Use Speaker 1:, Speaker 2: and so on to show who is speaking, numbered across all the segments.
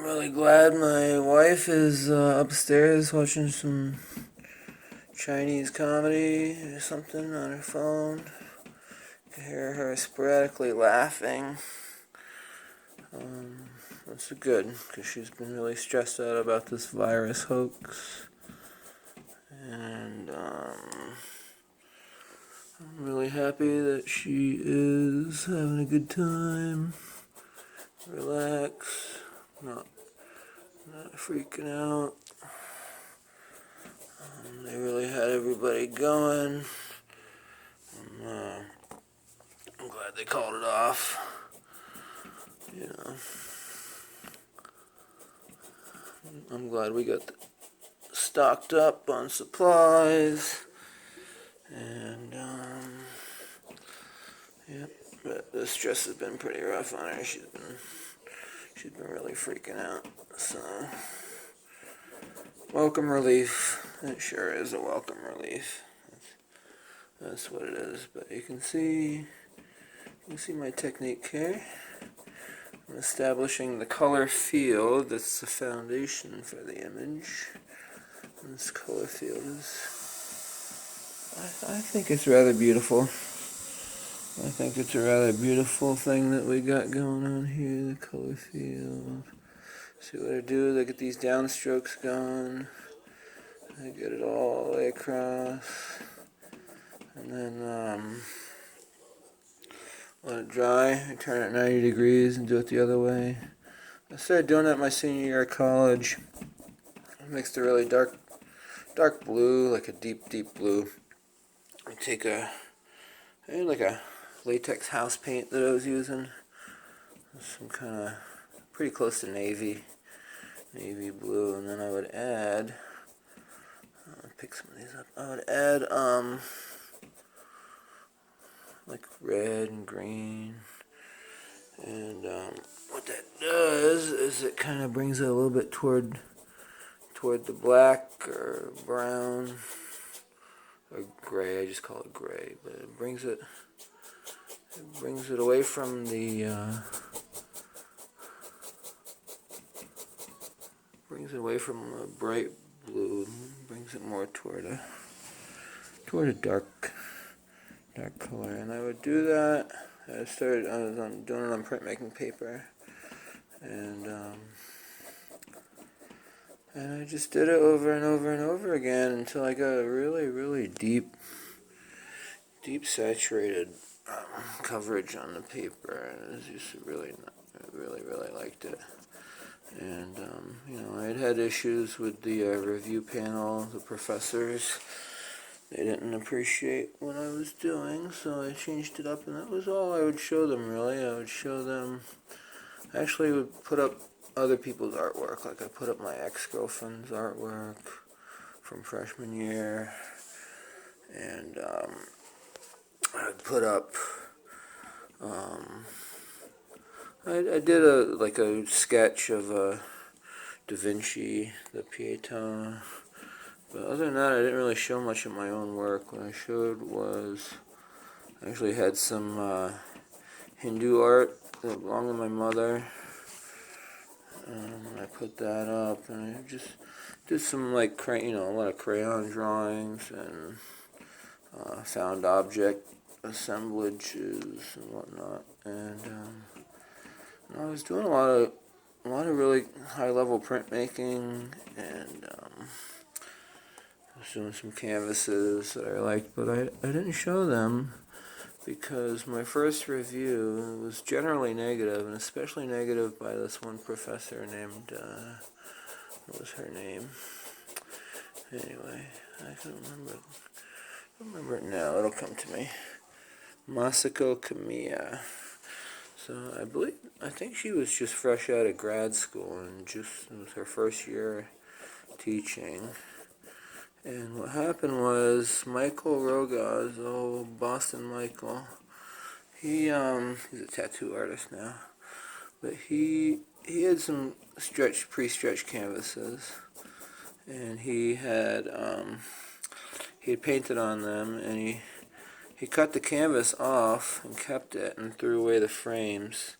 Speaker 1: really glad my wife is upstairs watching some Chinese comedy or something on her phone. I can hear her sporadically laughing. That's good, because she's been really stressed out about this virus hoax. And I'm really happy that she is having a good time. Relax. Not freaking out. They really had everybody going. I'm glad they called it off. You know, I'm glad we got stocked up on supplies. And yep, but the stress has been pretty rough on her. She's been really freaking out. So, welcome relief. It sure is a welcome relief. That's what it is. But you can see my technique here. I'm establishing the color field. That's the foundation for the image. And this color field is, I think it's rather beautiful. I think it's a rather beautiful thing that we got going on here, the color field. See what I do is I get these downstrokes going. I get it all the way across. And then let it dry. I turn it 90 degrees and do it the other way. I started doing that my senior year of college. I mixed a really dark blue, like a deep blue. I take I had like a latex house paint that I was using. Some kind of pretty close to navy blue, and then I would add. Pick some of these up. I would add like red and green, and what that does is it kind of brings it a little bit toward the black or brown or gray. I just call it gray, but it brings it away from the bright blue, brings it more toward a dark color. And I would do that. I was doing it on printmaking paper, and I just did it over and over and over again until I got a really deep saturated coverage on the paper, and it was just I really liked it. And I had issues with the review panel, the professors. They didn't appreciate what I was doing, so I changed it up, and that was all I would show them, really. I would show them, actually would put up other people's artwork, like I put up my ex-girlfriend's artwork from freshman year, and I'd put up, I did a sketch of Da Vinci, the Pietà. But other than that, I didn't really show much of my own work. What I showed was, I actually had some Hindu art that belonged to my mother. I put that up, and I just did some a lot of crayon drawings and found object assemblages and whatnot. And I was doing a lot of really high-level printmaking, and I was doing some canvases that I liked, but I didn't show them because my first review was generally negative, and especially negative by this one professor named, what was her name? Anyway, I can't remember it now. It'll come to me. Masako. So I think she was just fresh out of grad school, and it was her first year teaching. And what happened was Michael Rogas, Boston Michael, he's a tattoo artist now, but he had some pre-stretched canvases, and he had painted on them, and he cut the canvas off and kept it and threw away the frames.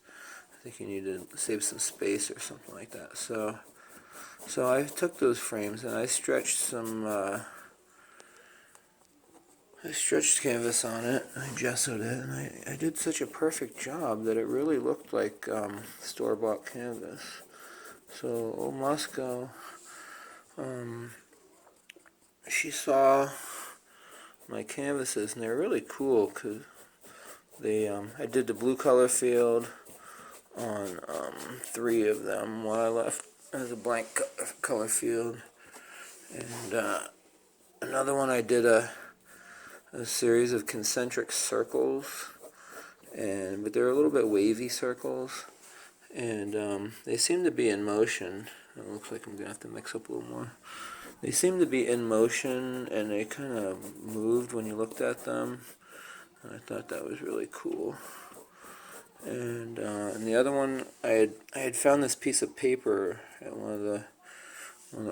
Speaker 1: think you need to save some space or something like that. So I took those frames and I stretched some. I stretched canvas on it, I gessoed it, and I did such a perfect job that it really looked like store-bought canvas. So old Masako, she saw my canvases, and they're really cool because they I did the blue color field on 3 of them while I left as a blank color field, and another one I did a series of concentric circles, but they're a little bit wavy circles, and they seem to be in motion. It looks like I'm gonna have to mix up a little more. They seem to be in motion, and they kind of moved when you looked at them, and I thought that was really cool. And the other one, I had found this piece of paper at one of the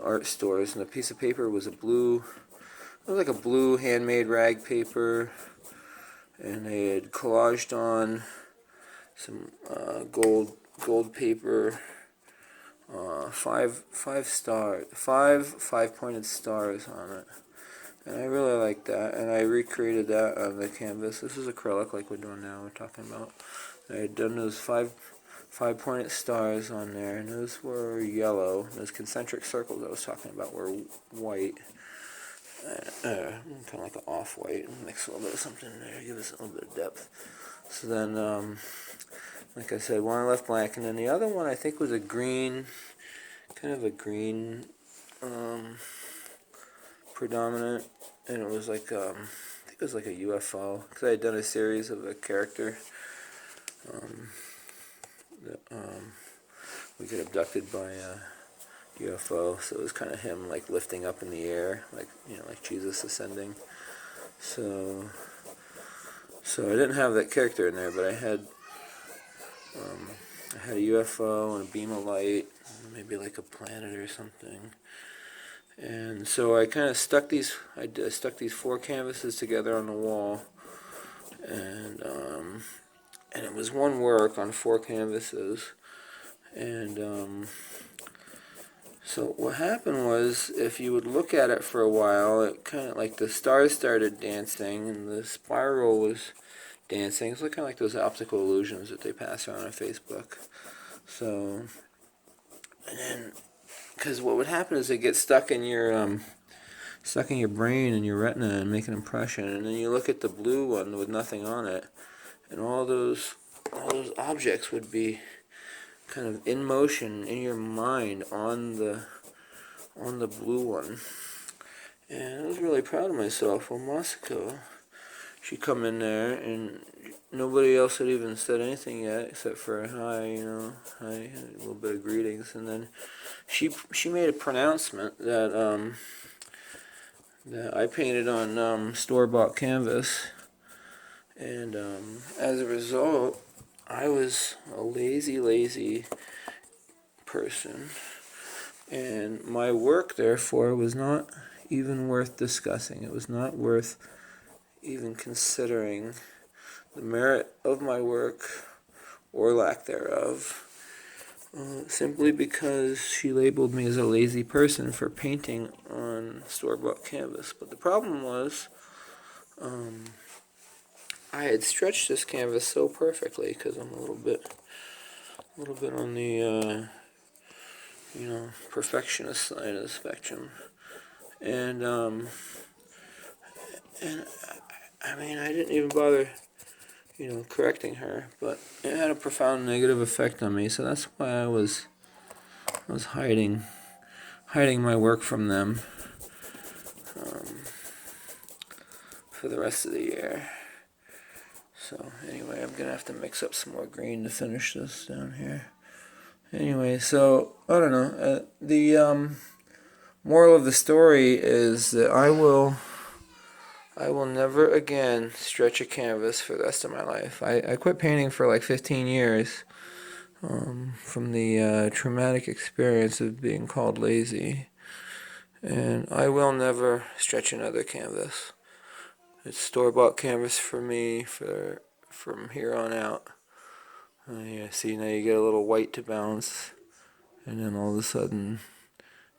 Speaker 1: art stores, and the piece of paper was it was like a blue handmade rag paper, and they had collaged on some gold paper, 5 pointed stars on it, and I really liked that, and I recreated that on the canvas. This is acrylic, like we're doing now. We're talking about. I had done those 5 pointed stars on there, and those were yellow. Those concentric circles I was talking about were white. Kind of like an off-white, mix a little bit of something in there, give us a little bit of depth. So then, like I said, one I left blank, and then the other one I think was a green, kind of a green predominant, and it was like, I think it was like a UFO, because I had done a series of a character that we get abducted by UFO, so it was kind of him like lifting up in the air, like like Jesus ascending. So I didn't have that character in there, but I had a UFO and a beam of light, maybe like a planet or something. And so I kind of stuck these 4 canvases together on the wall, and it was one work on 4 canvases, and so what happened was, if you would look at it for a while, it kind of like the stars started dancing and the spiral was dancing. It's kind of like those optical illusions that they pass around on Facebook. So, and then, because what would happen is they get stuck in your brain and your retina and make an impression, and then you look at the blue one with nothing on it, and all those objects would be kind of in motion in your mind on the blue one. And I was really proud of myself. Well, Masako, she come in there, and nobody else had even said anything yet except for hi, hi, a little bit of greetings, and then she made a pronouncement that that I painted on store-bought canvas, and as a result, I was a lazy person, and my work, therefore, was not even worth discussing. It was not worth even considering the merit of my work, or lack thereof, simply because she labeled me as a lazy person for painting on store-bought canvas. But the problem was, I had stretched this canvas so perfectly, because I'm a little bit on the perfectionist side of the spectrum, and I mean, I didn't even bother correcting her, but it had a profound negative effect on me. So that's why I was hiding my work from them for the rest of the year. So anyway, I'm gonna have to mix up some more green to finish this down here. Anyway, so I don't know. The moral of the story is that I will never again stretch a canvas for the rest of my life. I quit painting for like 15 years from the traumatic experience of being called lazy, and I will never stretch another canvas. It's store-bought canvas for me from here on out. Yeah, see, now you get a little white to bounce, and then all of a sudden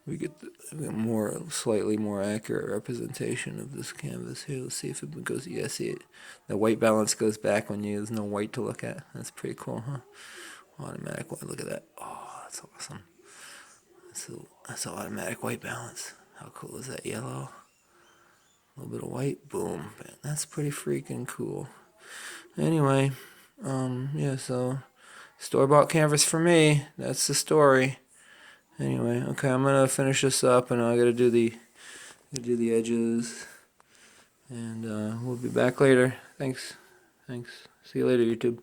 Speaker 1: we get the slightly more accurate representation of this canvas here. Let's see if it goes. Yeah, see it. The white balance goes back when there's no white to look at. That's pretty cool, huh? Automatic white. Look at that. Oh, that's awesome. That's an automatic white balance. How cool is that? Yellow. A little bit of white. Boom. That's pretty freaking cool. Anyway, yeah. So store-bought canvas for me. That's the story. Anyway, okay, I'm gonna finish this up, and I gotta do the edges, and we'll be back later. Thanks. See you later, YouTube.